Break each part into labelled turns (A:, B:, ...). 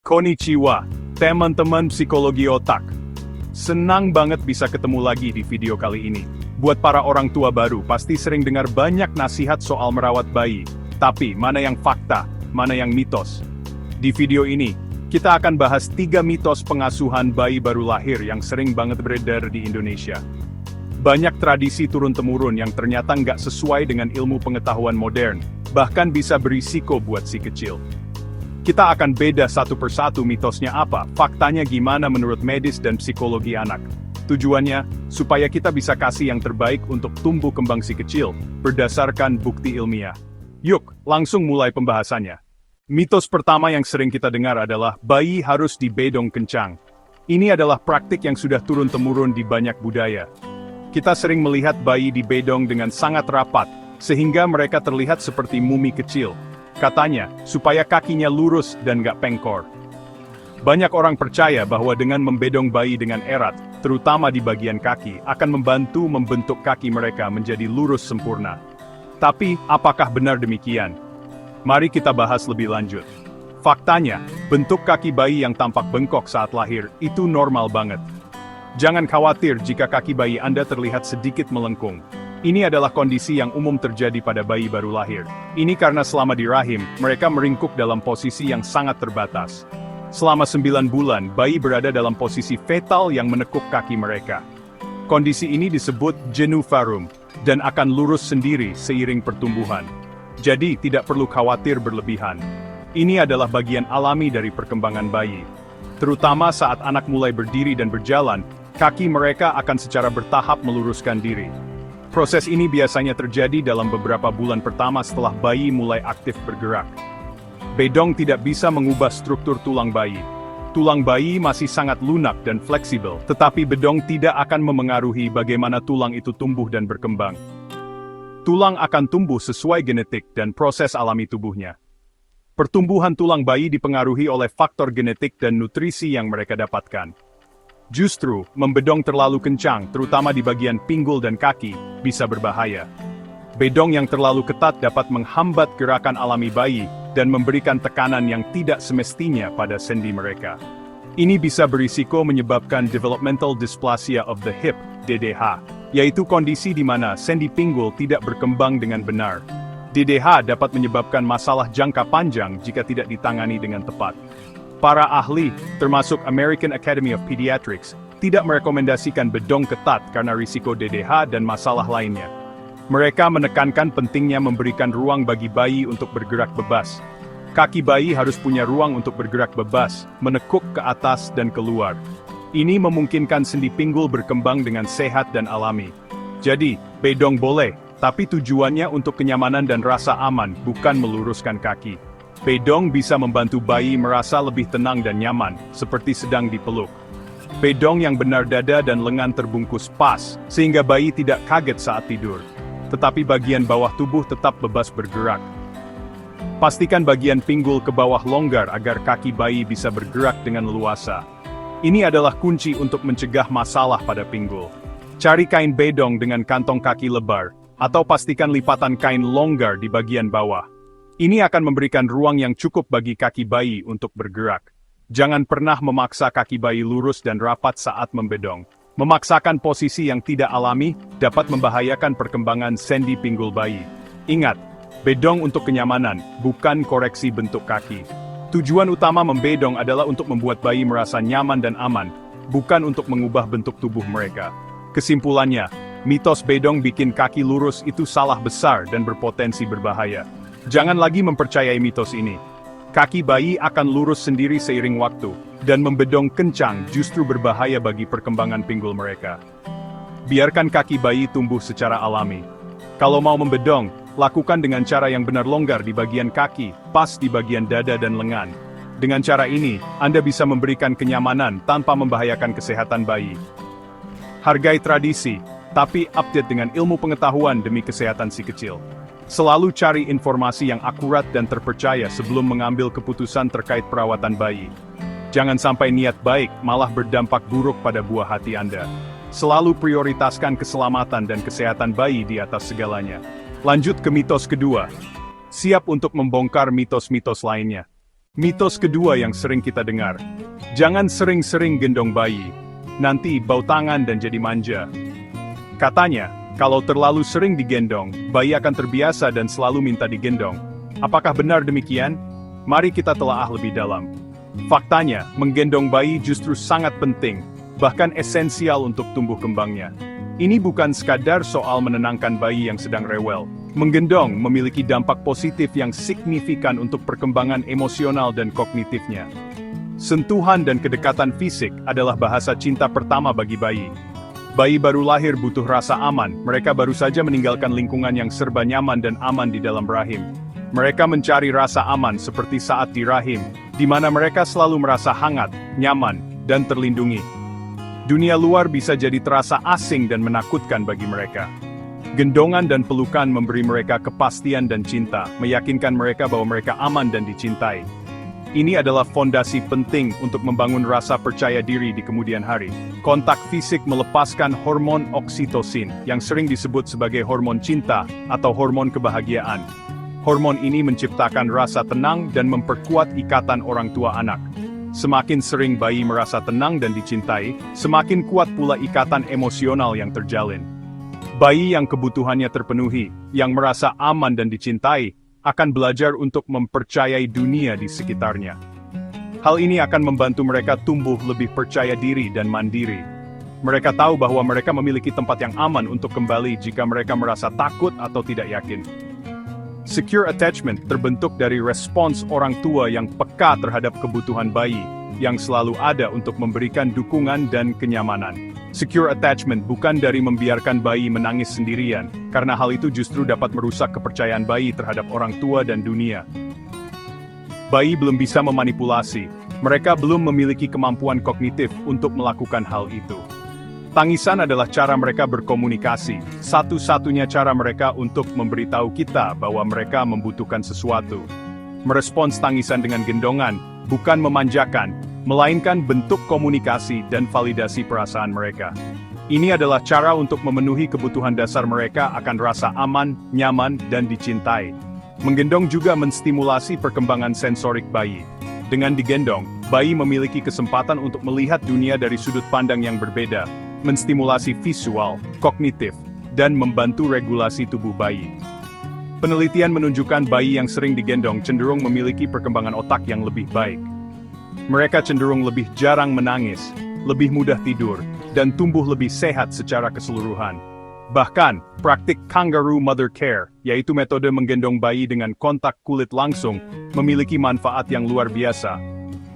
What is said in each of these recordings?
A: Konnichiwa, teman-teman psikologi otak. Senang banget bisa ketemu lagi di video kali ini. Buat para orang tua baru, pasti sering dengar banyak nasihat soal merawat bayi. Tapi, mana yang fakta, mana yang mitos? Di video ini, kita akan bahas 3 mitos pengasuhan bayi baru lahir yang sering banget beredar di Indonesia. Banyak tradisi turun-temurun yang ternyata nggak sesuai dengan ilmu pengetahuan modern, bahkan bisa berisiko buat si kecil. Kita akan beda satu persatu mitosnya apa, faktanya gimana menurut medis dan psikologi anak. Tujuannya, supaya kita bisa kasih yang terbaik untuk tumbuh kembang si kecil, berdasarkan bukti ilmiah. Yuk, langsung mulai pembahasannya. Mitos pertama yang sering kita dengar adalah, bayi harus dibedong kencang. Ini adalah praktik yang sudah turun-temurun di banyak budaya. Kita sering melihat bayi dibedong dengan sangat rapat, sehingga mereka terlihat seperti mumi kecil. Katanya, supaya kakinya lurus dan gak pengkor. Banyak orang percaya bahwa dengan membedong bayi dengan erat, terutama di bagian kaki, akan membantu membentuk kaki mereka menjadi lurus sempurna. Tapi, apakah benar demikian? Mari kita bahas lebih lanjut. Faktanya, bentuk kaki bayi yang tampak bengkok saat lahir, itu normal banget. Jangan khawatir jika kaki bayi Anda terlihat sedikit melengkung. Ini adalah kondisi yang umum terjadi pada bayi baru lahir. Ini karena selama di rahim, mereka meringkuk dalam posisi yang sangat terbatas. Selama 9 bulan, bayi berada dalam posisi fetal yang menekuk kaki mereka. Kondisi ini disebut genu-varum, dan akan lurus sendiri seiring pertumbuhan. Jadi, tidak perlu khawatir berlebihan. Ini adalah bagian alami dari perkembangan bayi. Terutama saat anak mulai berdiri dan berjalan, kaki mereka akan secara bertahap meluruskan diri. Proses ini biasanya terjadi dalam beberapa bulan pertama setelah bayi mulai aktif bergerak. Bedong tidak bisa mengubah struktur tulang bayi. Tulang bayi masih sangat lunak dan fleksibel, tetapi bedong tidak akan memengaruhi bagaimana tulang itu tumbuh dan berkembang. Tulang akan tumbuh sesuai genetik dan proses alami tubuhnya. Pertumbuhan tulang bayi dipengaruhi oleh faktor genetik dan nutrisi yang mereka dapatkan. Justru, membedong terlalu kencang, terutama di bagian pinggul dan kaki, bisa berbahaya. Bedong yang terlalu ketat dapat menghambat gerakan alami bayi, dan memberikan tekanan yang tidak semestinya pada sendi mereka. Ini bisa berisiko menyebabkan developmental dysplasia of the hip, DDH, yaitu kondisi di mana sendi pinggul tidak berkembang dengan benar. DDH dapat menyebabkan masalah jangka panjang jika tidak ditangani dengan tepat. Para ahli, termasuk American Academy of Pediatrics, tidak merekomendasikan bedong ketat karena risiko DDH dan masalah lainnya. Mereka menekankan pentingnya memberikan ruang bagi bayi untuk bergerak bebas. Kaki bayi harus punya ruang untuk bergerak bebas, menekuk ke atas dan keluar. Ini memungkinkan sendi pinggul berkembang dengan sehat dan alami. Jadi, bedong boleh, tapi tujuannya untuk kenyamanan dan rasa aman, bukan meluruskan kaki. Bedong bisa membantu bayi merasa lebih tenang dan nyaman, seperti sedang dipeluk. Bedong yang benar dada dan lengan terbungkus pas, sehingga bayi tidak kaget saat tidur. Tetapi bagian bawah tubuh tetap bebas bergerak. Pastikan bagian pinggul ke bawah longgar agar kaki bayi bisa bergerak dengan leluasa. Ini adalah kunci untuk mencegah masalah pada pinggul. Cari kain bedong dengan kantong kaki lebar, atau pastikan lipatan kain longgar di bagian bawah. Ini akan memberikan ruang yang cukup bagi kaki bayi untuk bergerak. Jangan pernah memaksa kaki bayi lurus dan rapat saat membedong. Memaksakan posisi yang tidak alami dapat membahayakan perkembangan sendi pinggul bayi. Ingat, bedong untuk kenyamanan, bukan koreksi bentuk kaki. Tujuan utama membedong adalah untuk membuat bayi merasa nyaman dan aman, bukan untuk mengubah bentuk tubuh mereka. Kesimpulannya, mitos bedong bikin kaki lurus itu salah besar dan berpotensi berbahaya. Jangan lagi mempercayai mitos ini. Kaki bayi akan lurus sendiri seiring waktu, dan membedong kencang justru berbahaya bagi perkembangan pinggul mereka. Biarkan kaki bayi tumbuh secara alami. Kalau mau membedong, lakukan dengan cara yang benar longgar di bagian kaki, pas di bagian dada dan lengan. Dengan cara ini, Anda bisa memberikan kenyamanan tanpa membahayakan kesehatan bayi. Hargai tradisi, tapi update dengan ilmu pengetahuan demi kesehatan si kecil. Selalu cari informasi yang akurat dan terpercaya sebelum mengambil keputusan terkait perawatan bayi. Jangan sampai niat baik malah berdampak buruk pada buah hati Anda. Selalu prioritaskan keselamatan dan kesehatan bayi di atas segalanya. Lanjut ke mitos kedua. Siap untuk membongkar mitos-mitos lainnya. Mitos kedua yang sering kita dengar. Jangan sering-sering gendong bayi. Nanti bau tangan dan jadi manja. Katanya, kalau terlalu sering digendong, bayi akan terbiasa dan selalu minta digendong. Apakah benar demikian? Mari kita telaah lebih dalam. Faktanya, menggendong bayi justru sangat penting, bahkan esensial untuk tumbuh kembangnya. Ini bukan sekadar soal menenangkan bayi yang sedang rewel. Menggendong memiliki dampak positif yang signifikan untuk perkembangan emosional dan kognitifnya. Sentuhan dan kedekatan fisik adalah bahasa cinta pertama bagi bayi. Bayi baru lahir butuh rasa aman, mereka baru saja meninggalkan lingkungan yang serba nyaman dan aman di dalam rahim. Mereka mencari rasa aman seperti saat di rahim, di mana mereka selalu merasa hangat, nyaman, dan terlindungi. Dunia luar bisa jadi terasa asing dan menakutkan bagi mereka. Gendongan dan pelukan memberi mereka kepastian dan cinta, meyakinkan mereka bahwa mereka aman dan dicintai. Ini adalah fondasi penting untuk membangun rasa percaya diri di kemudian hari. Kontak fisik melepaskan hormon oksitosin, yang sering disebut sebagai hormon cinta atau hormon kebahagiaan. Hormon ini menciptakan rasa tenang dan memperkuat ikatan orang tua anak. Semakin sering bayi merasa tenang dan dicintai, semakin kuat pula ikatan emosional yang terjalin. Bayi yang kebutuhannya terpenuhi, yang merasa aman dan dicintai, akan belajar untuk mempercayai dunia di sekitarnya. Hal ini akan membantu mereka tumbuh lebih percaya diri dan mandiri. Mereka tahu bahwa mereka memiliki tempat yang aman untuk kembali jika mereka merasa takut atau tidak yakin. Secure attachment terbentuk dari respons orang tua yang peka terhadap kebutuhan bayi, yang selalu ada untuk memberikan dukungan dan kenyamanan. Secure attachment bukan dari membiarkan bayi menangis sendirian, karena hal itu justru dapat merusak kepercayaan bayi terhadap orang tua dan dunia. Bayi belum bisa memanipulasi, mereka belum memiliki kemampuan kognitif untuk melakukan hal itu. Tangisan adalah cara mereka berkomunikasi, satu-satunya cara mereka untuk memberitahu kita bahwa mereka membutuhkan sesuatu. Merespons tangisan dengan gendongan, bukan memanjakan, melainkan bentuk komunikasi dan validasi perasaan mereka. Ini adalah cara untuk memenuhi kebutuhan dasar mereka akan rasa aman, nyaman, dan dicintai. Menggendong juga menstimulasi perkembangan sensorik bayi. Dengan digendong, bayi memiliki kesempatan untuk melihat dunia dari sudut pandang yang berbeda, menstimulasi visual, kognitif, dan membantu regulasi tubuh bayi. Penelitian menunjukkan bayi yang sering digendong cenderung memiliki perkembangan otak yang lebih baik. Mereka cenderung lebih jarang menangis, lebih mudah tidur, dan tumbuh lebih sehat secara keseluruhan. Bahkan, praktik kangaroo mother care, yaitu metode menggendong bayi dengan kontak kulit langsung, memiliki manfaat yang luar biasa.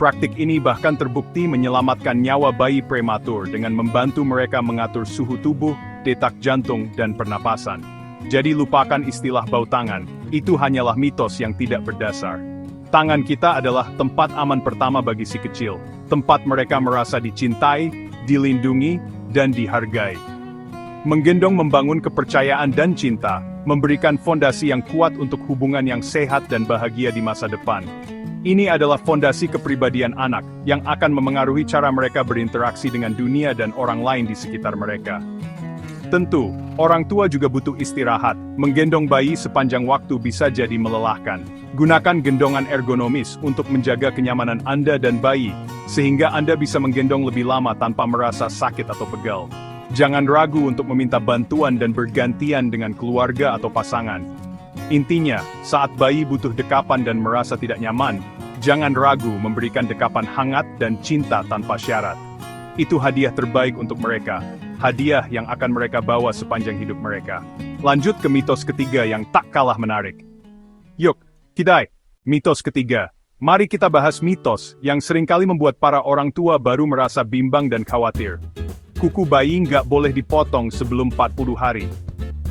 A: Praktik ini bahkan terbukti menyelamatkan nyawa bayi prematur dengan membantu mereka mengatur suhu tubuh, detak jantung, dan pernapasan. Jadi lupakan istilah bau tangan, itu hanyalah mitos yang tidak berdasar. Tangan kita adalah tempat aman pertama bagi si kecil, tempat mereka merasa dicintai, dilindungi, dan dihargai. Menggendong membangun kepercayaan dan cinta, memberikan fondasi yang kuat untuk hubungan yang sehat dan bahagia di masa depan. Ini adalah fondasi kepribadian anak, yang akan memengaruhi cara mereka berinteraksi dengan dunia dan orang lain di sekitar mereka. Tentu, orang tua juga butuh istirahat. Menggendong bayi sepanjang waktu bisa jadi melelahkan. Gunakan gendongan ergonomis untuk menjaga kenyamanan Anda dan bayi, sehingga Anda bisa menggendong lebih lama tanpa merasa sakit atau pegal. Jangan ragu untuk meminta bantuan dan bergantian dengan keluarga atau pasangan. Intinya, saat bayi butuh dekapan dan merasa tidak nyaman, jangan ragu memberikan dekapan hangat dan cinta tanpa syarat. Itu hadiah terbaik untuk mereka, hadiah yang akan mereka bawa sepanjang hidup mereka. Lanjut ke mitos ketiga yang tak kalah menarik. Yuk, Kidai, mitos ketiga. Mari kita bahas mitos yang seringkali membuat para orang tua baru merasa bimbang dan khawatir. Kuku bayi nggak boleh dipotong sebelum 40 hari.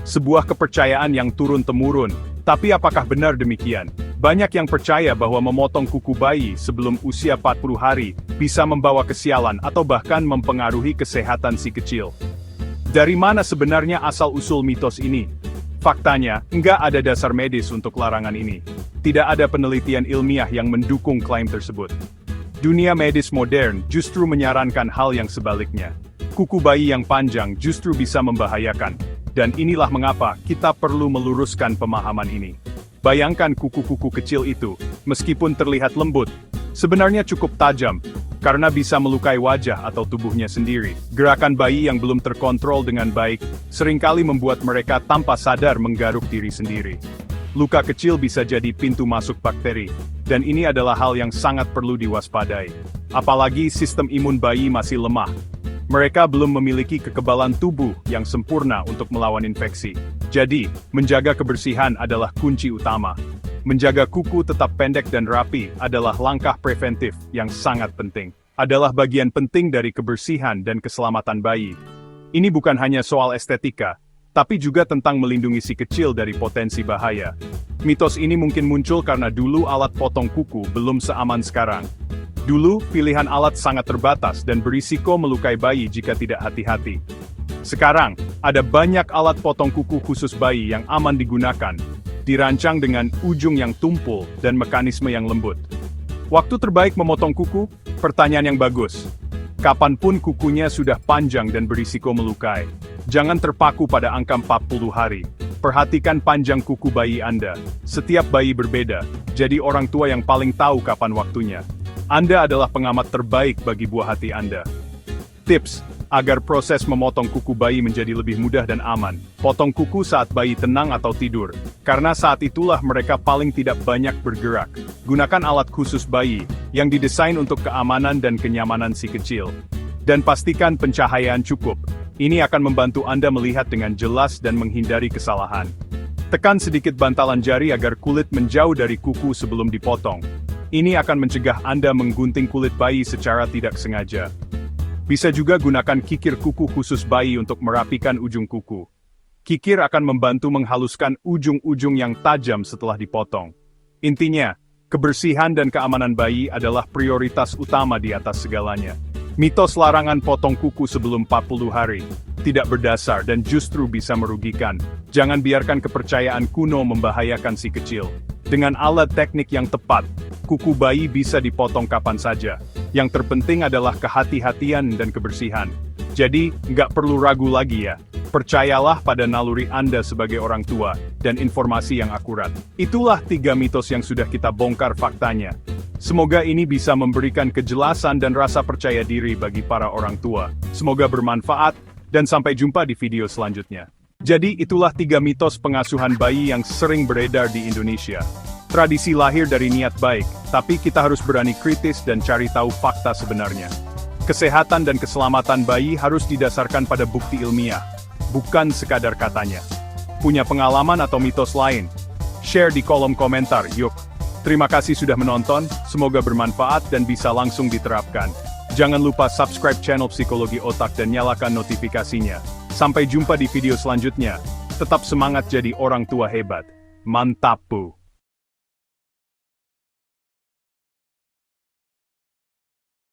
A: Sebuah kepercayaan yang turun-temurun, tapi apakah benar demikian? Banyak yang percaya bahwa memotong kuku bayi sebelum usia 40 hari bisa membawa kesialan atau bahkan mempengaruhi kesehatan si kecil. Dari mana sebenarnya asal-usul mitos ini? Faktanya, nggak ada dasar medis untuk larangan ini. Tidak ada penelitian ilmiah yang mendukung klaim tersebut. Dunia medis modern justru menyarankan hal yang sebaliknya. Kuku bayi yang panjang justru bisa membahayakan. Dan inilah mengapa kita perlu meluruskan pemahaman ini. Bayangkan kuku-kuku kecil itu, meskipun terlihat lembut, sebenarnya cukup tajam, karena bisa melukai wajah atau tubuhnya sendiri. Gerakan bayi yang belum terkontrol dengan baik, seringkali membuat mereka tanpa sadar menggaruk diri sendiri. Luka kecil bisa jadi pintu masuk bakteri, dan ini adalah hal yang sangat perlu diwaspadai. Apalagi sistem imun bayi masih lemah. Mereka belum memiliki kekebalan tubuh yang sempurna untuk melawan infeksi. Jadi, menjaga kebersihan adalah kunci utama. Menjaga kuku tetap pendek dan rapi adalah langkah preventif yang sangat penting. Adalah bagian penting dari kebersihan dan keselamatan bayi. Ini bukan hanya soal estetika, tapi juga tentang melindungi si kecil dari potensi bahaya. Mitos ini mungkin muncul karena dulu alat potong kuku belum seaman sekarang. Dulu, pilihan alat sangat terbatas dan berisiko melukai bayi jika tidak hati-hati. Sekarang, ada banyak alat potong kuku khusus bayi yang aman digunakan, dirancang dengan ujung yang tumpul dan mekanisme yang lembut. Waktu terbaik memotong kuku? Pertanyaan yang bagus. Kapanpun kukunya sudah panjang dan berisiko melukai. Jangan terpaku pada angka 40 hari. Perhatikan panjang kuku bayi Anda. Setiap bayi berbeda, jadi orang tua yang paling tahu kapan waktunya. Anda adalah pengamat terbaik bagi buah hati Anda. Tips, agar proses memotong kuku bayi menjadi lebih mudah dan aman. Potong kuku saat bayi tenang atau tidur, karena saat itulah mereka paling tidak banyak bergerak. Gunakan alat khusus bayi, yang didesain untuk keamanan dan kenyamanan si kecil. Dan pastikan pencahayaan cukup. Ini akan membantu Anda melihat dengan jelas dan menghindari kesalahan. Tekan sedikit bantalan jari agar kulit menjauh dari kuku sebelum dipotong. Ini akan mencegah Anda menggunting kulit bayi secara tidak sengaja. Bisa juga gunakan kikir kuku khusus bayi untuk merapikan ujung kuku. Kikir akan membantu menghaluskan ujung-ujung yang tajam setelah dipotong. Intinya, kebersihan dan keamanan bayi adalah prioritas utama di atas segalanya. Mitos larangan potong kuku sebelum 40 hari tidak berdasar dan justru bisa merugikan. Jangan biarkan kepercayaan kuno membahayakan si kecil. Dengan alat teknik yang tepat, kuku bayi bisa dipotong kapan saja. Yang terpenting adalah kehati-hatian dan kebersihan. Jadi, nggak perlu ragu lagi ya. Percayalah pada naluri Anda sebagai orang tua, dan informasi yang akurat. Itulah 3 mitos yang sudah kita bongkar faktanya. Semoga ini bisa memberikan kejelasan dan rasa percaya diri bagi para orang tua. Semoga bermanfaat, dan sampai jumpa di video selanjutnya. Jadi itulah 3 mitos pengasuhan bayi yang sering beredar di Indonesia. Tradisi lahir dari niat baik, tapi kita harus berani kritis dan cari tahu fakta sebenarnya. Kesehatan dan keselamatan bayi harus didasarkan pada bukti ilmiah, bukan sekadar katanya. Punya pengalaman atau mitos lain? Share di kolom komentar, yuk. Terima kasih sudah menonton, semoga bermanfaat dan bisa langsung diterapkan. Jangan lupa subscribe channel Psikologi Otak dan nyalakan notifikasinya. Sampai jumpa di video selanjutnya. Tetap semangat jadi orang tua hebat. Mantap, Bu.